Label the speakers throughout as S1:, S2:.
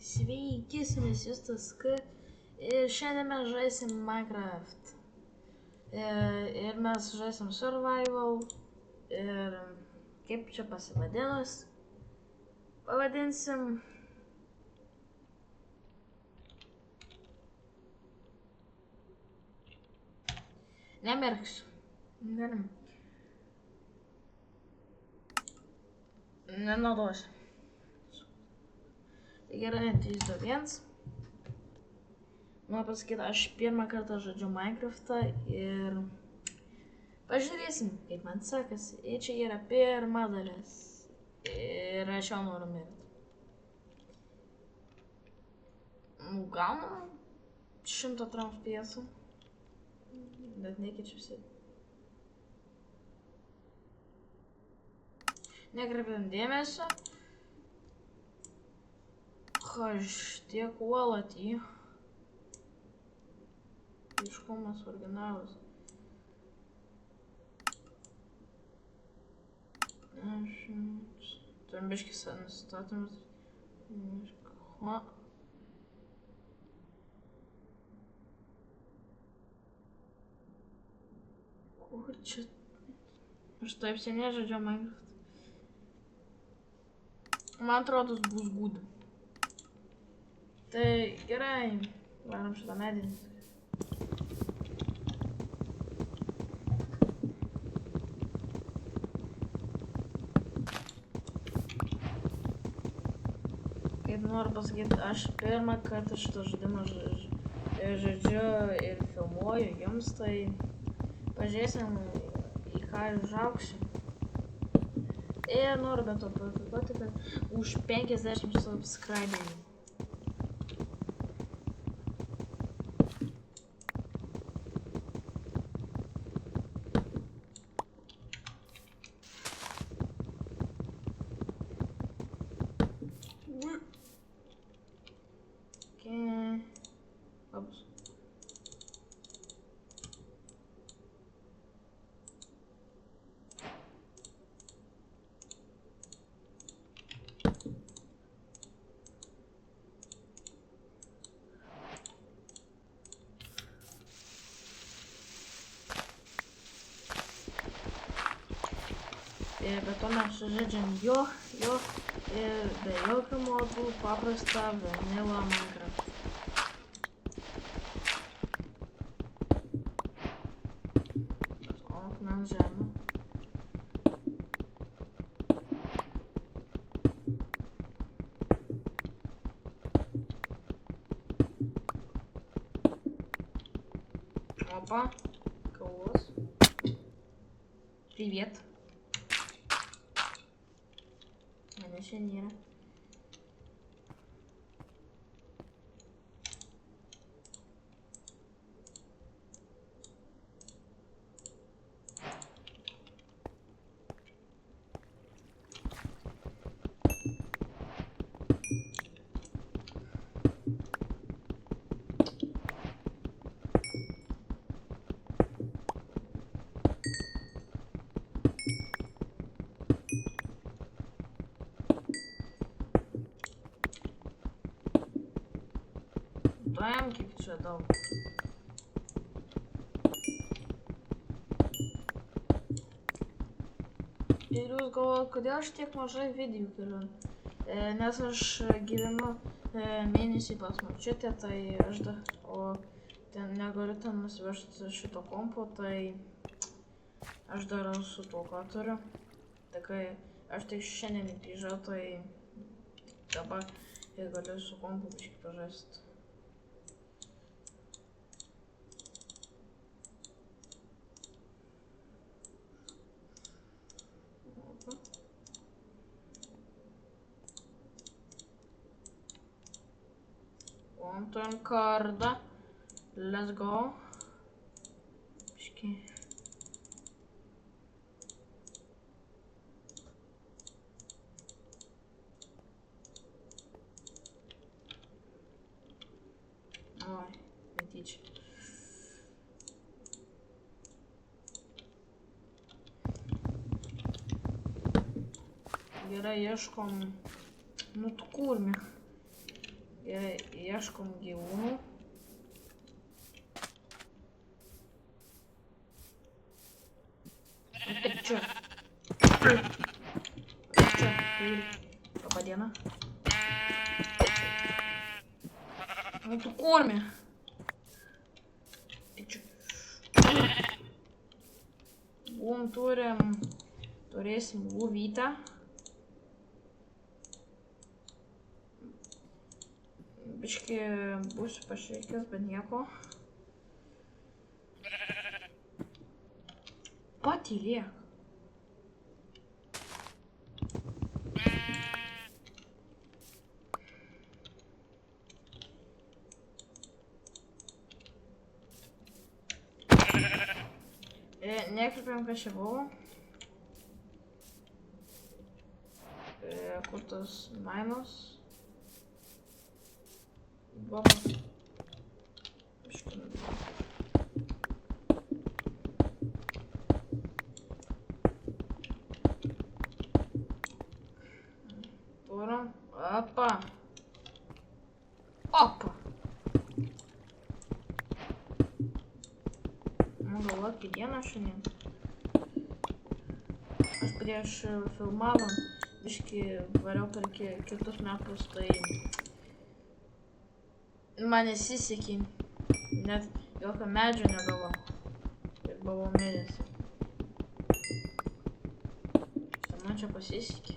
S1: Sveiki, su jumis Justas K. Ir šiandien mes žaisim Minecraft. Ir mes žaisim Survival. Ir kaip čia pasivadinus? Pavadinsim... Nemirksiu. Gerai. Nenaudosiu. Tai gerai, 3, 2, 1. Noriu pasakyti, aš pirmą kartą žaidžiu Minecraftą ir pažiūrėsim, kaip man sekasi. Ir čia yra pirma dalis. Ir aš jau noriu mirti. Nu, gaunu 100 FPS. Bet nekeičiuosi. Nekreipiam dėmesio. Tiek uolatį. Aiškumas originalas. Turim biškį nustatymus. Kur čia? Aš taip seniai žaidžiu Minecraft. Man atrodo, bus good. Tai gerai, varom šitą medinį. Kaip noriu pasakyti, aš pirmą kartą šitą žaidimą žaidžiu ir filmuoju jums, tai pažiūrėsim, į ką užaugsiu. Ir noriu be to patikoti, kad už 50 subscriberių. Vamos. Bet to mes žaidžiam be jokių modų paprastą vanilą Minecraft. Akmenų žemė. Опа, кого-с. Привет. Нера. Kaip čia daug. Ir jūs galvojate, kodėl aš tiek mažai video keliu? Nes aš gyvenu mėnesį pas močiutę, tai aš dar, o ten negaliu ten nusivežti šito kompo, tai aš darau su tuo, ką turiu. Tai kai aš tik šiandien grįžau, tai dabar galiu su kompu biškį pažaisti. Turim kardą. Let's go. Biškį. Oi, netyčia. Gerai, ieškom. Nu, tu kurmi. Gerai, ieškom gyvūnų. Taip čia. Čia. Labą dieną. Nu tu kurmi. Turėsim luvytę. Biški būsiu pašveikęs, bet nieko. Patylėk. Nekreipiam, kas čia buvo. Kur tos mainos. Bobas. Turim. Opa. Opa. Man galvoti dieną šiandien. Aš prieš filmavant biškį variau per kitus metus, tai man nesisekė, net jokio medžio negavau ir buvau mėnesį. Tai man čia pasisekė.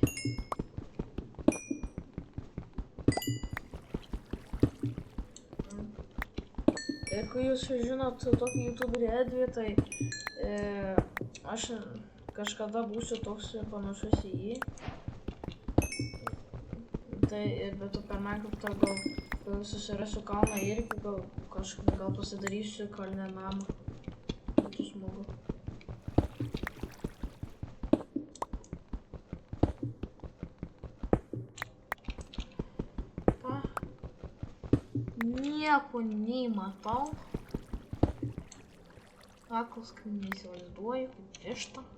S1: Ir kai jūs žinot tokį youtuberį Edvį, tai aš kažkada būsiu toks panašus į jį. Tai bet per Minecraftą gal susirasiu kalną irgi, gal pasidarysiu kalne namą. Būtų smagu. Nieko nei matau. Aklas, kai neįsivaizduoju, kaip višta.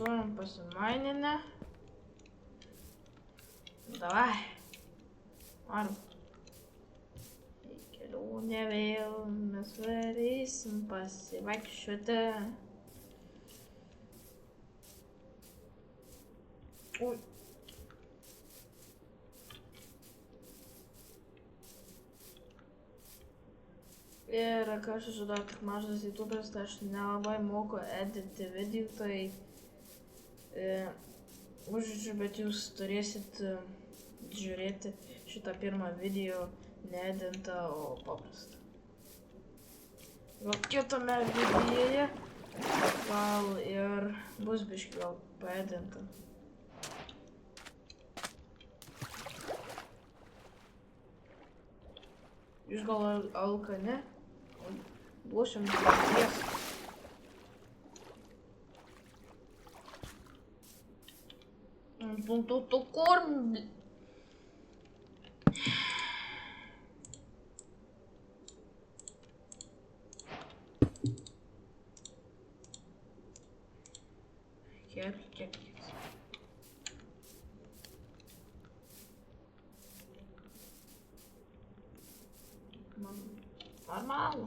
S1: Turim pasimaininę. Davai. Varom. Į kelionę vėl mes varysim pasivaikščioti. Ui. Ir kai aš esu dar tik mažas youtuberis, tai aš nelabai moku edinti video, tai užžiūrėčiau, bet jūs turėsit žiūrėti šitą pirmą video needintą, o paprastą. Gal kitame videoje gal ir bus biškį gal paedinta. Jūs gal alkani? Būsim paties. Tu korm. Kiek. Normalu.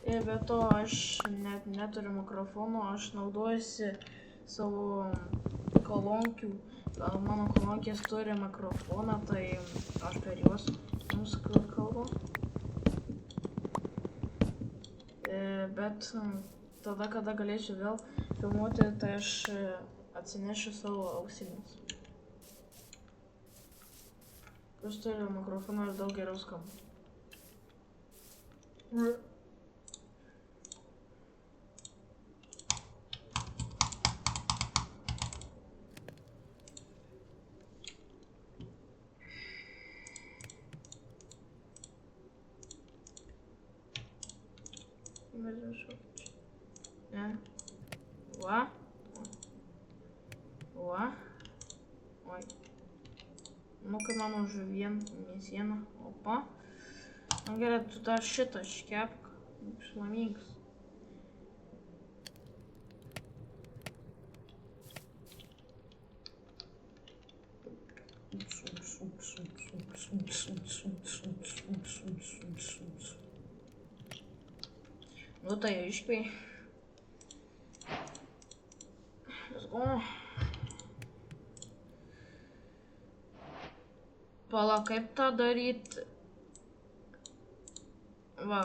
S1: Ir be to aš net neturiu mikrofono, aš naudojuosi savo kolonkių. Gal mano kolonkės turi mikrofoną, tai aš per juos jums kalbu. Bet tada, kada galėsiu vėl filmuoti, tai aš atsinešiu savo ausines. Kas turi mikrofoną ir daug geriau skamba. Va. Oi. Nu, kai mano žuvien, mėsiena. Opa. Na gerai, tu dar šitą škepk. Šlamingas. Nu tai aiškiai. Let's go. Pala, kaip tą daryti? Va.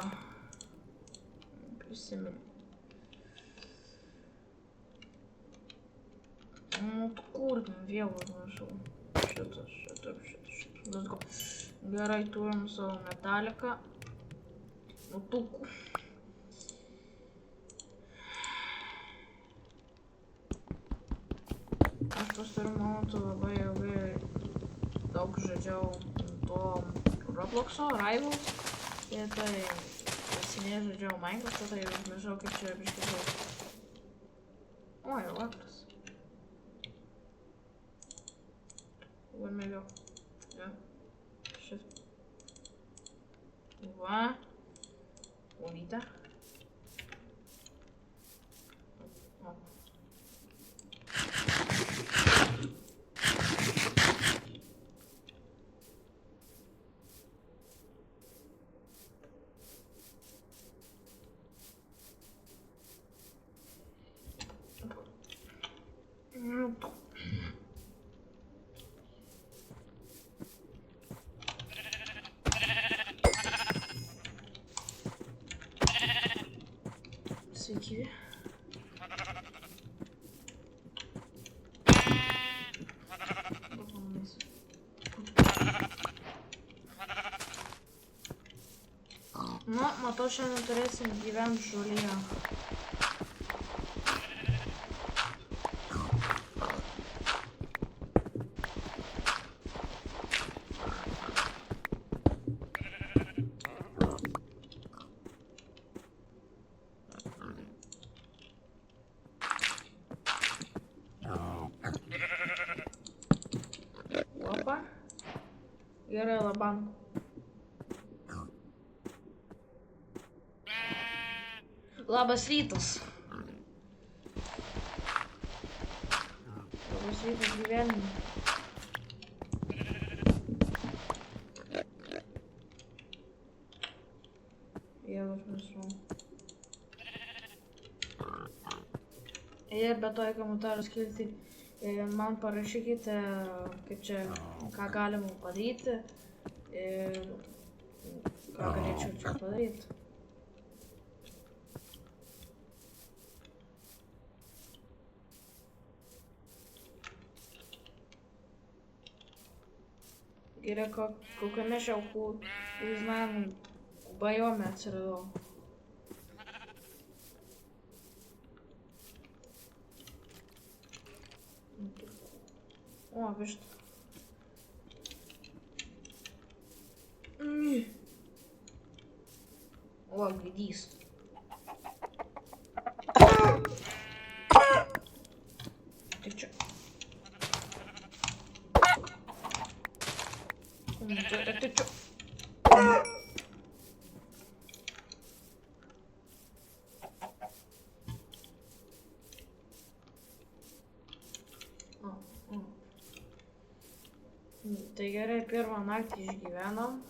S1: Prisimenu. Nu, kur vėl užmažau. Šitas. Let's go. Gerai, turim savo metaliką. Nutukų. Aš pastaruoju momentu labai ilgai daug žaidžiau to Robloxo, Rivals. Ir tai seniai žaidžiau Minecraft'ą, tai užmiršau, kaip čia biškį žaidžiu. O, jau vakaras. Laimėjau. Ja. Shift. Va. Bonita. Sveiki. Nu, matau, šiandien turėsim gyventi žolėje. Opa. Gerai, laban. Labas rytas. Labas rytas gyvenime. Vėl užmiršau. Ir be to į komentarų skiltį man parašykite, kaip čia, ką galima padaryti ir ką galėčiau čia padaryti. Gerai, kokiame šiaukų, znam, bajome atsiradau. O, višta. O, gaidys. Tik čia. Tik čia. Tai gerai, pirmą naktį išgyvenom.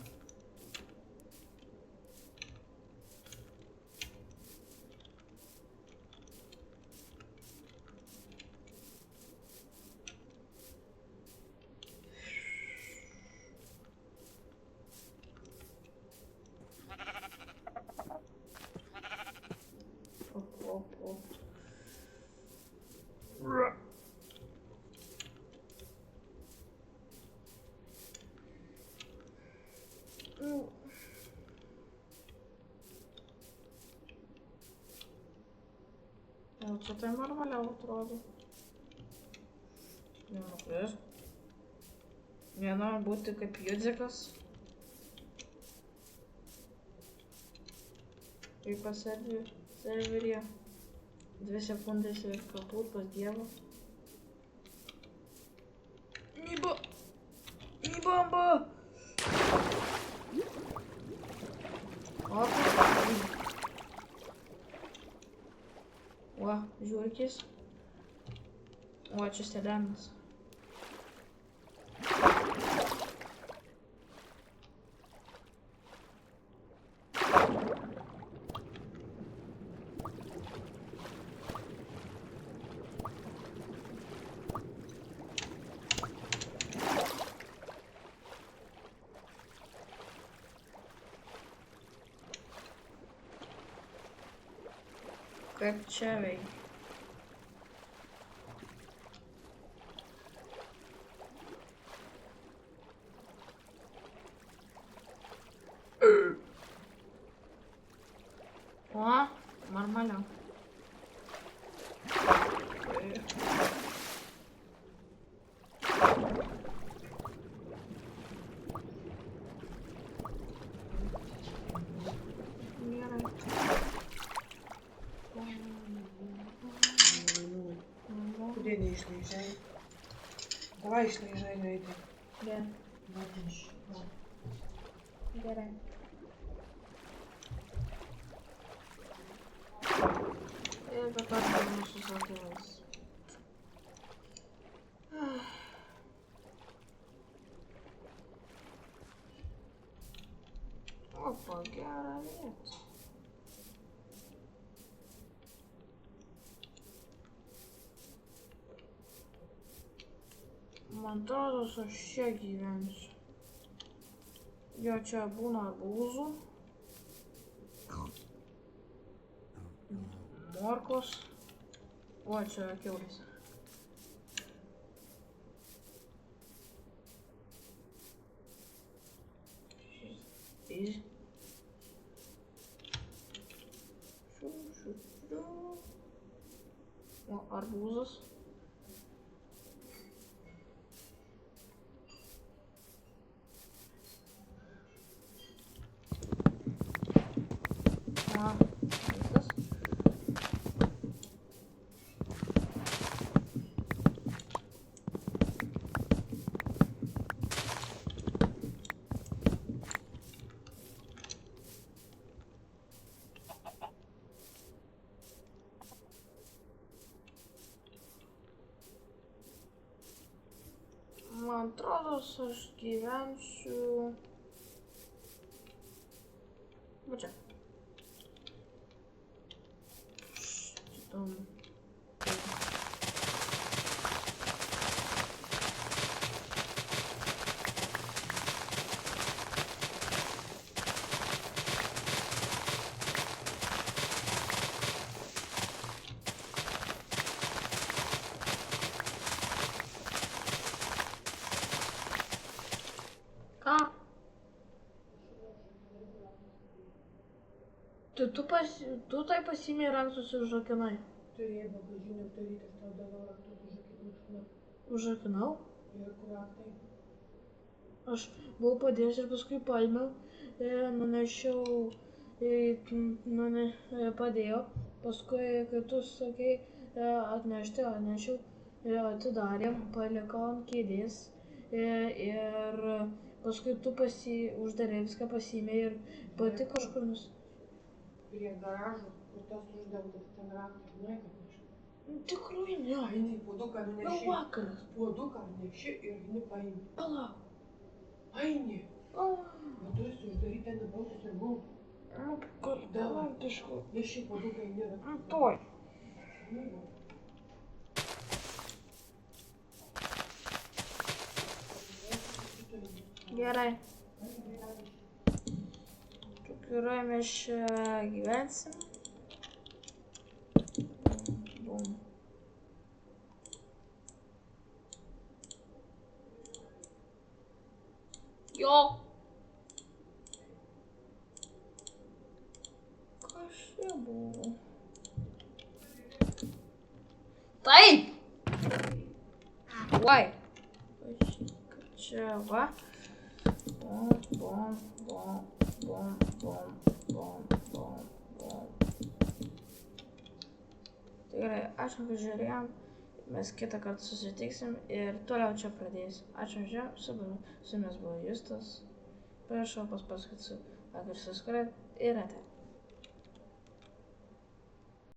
S1: Čia tai normaliau atrodo. Nenukrės. Nenoriu būti kaip Judzikas. Kaip serveryje. 2 sekundės ir kaput pas Dievą. Nybo! pasakys. O, čia stėlenas. Kaip čia veikia? O, normaliau. Gerai.
S2: Куда не išleidžiai? Давай išleidžiai greitai.
S1: Gerai.
S2: Vadinš.
S1: Gerai. Ir dabar mūsų sakymas. Opa, gerą vietą. Man atrodo, aš čia gyvensiu. Jo, čia būna arbūzų. Morkos. O, čia kiaulės. Easy. O, arbūzas. A, viskas. Man atrodo, aš gyvensiu... Va čia. Šitam... Ką? Tu tai pasiėmei raktus ir užrakinai.
S2: Turėjai bagažinę turėti, aš tau daviau raktus užrakinau.
S1: Užrakinau?
S2: Ir kur raktai?
S1: Aš buvau padėjęs ir paskui paėmiau, nunešiau, padėjau. Paskui, kai tu sakei atnešti, atnešiau, atidarėm, palikau ant kėdės ir paskui tu uždarė viską, pasiėmė ir pati kažkur
S2: Prie garažo, kur tas uždengtas ten raktas, niekad nežinau.
S1: Tikrai ne.
S2: Eini, puoduką
S1: Jau
S2: nuneši.
S1: vakaras.
S2: Puoduką neši ir eini paimi.
S1: Palauk.
S2: Eini. Bet tu esi uždaryta nebautus ir būtų.
S1: Nu, kur dabar bišku.
S2: Neši puoduką eini raktus.
S1: Toj. Gerai. Kuriuo mes čia gyvensim. Bum. Jo. Kas čia buvo? Taip. Uai. Čia va. Bom. Tai gerai, ačiū, kad žiūrėjom, mes kitą kartą susitiksim ir toliau čia pradėsim. Ačiū už žiūrėjimą, su jumis buvo Justas, prašau paspasakyti, like ir subscribe ir ate.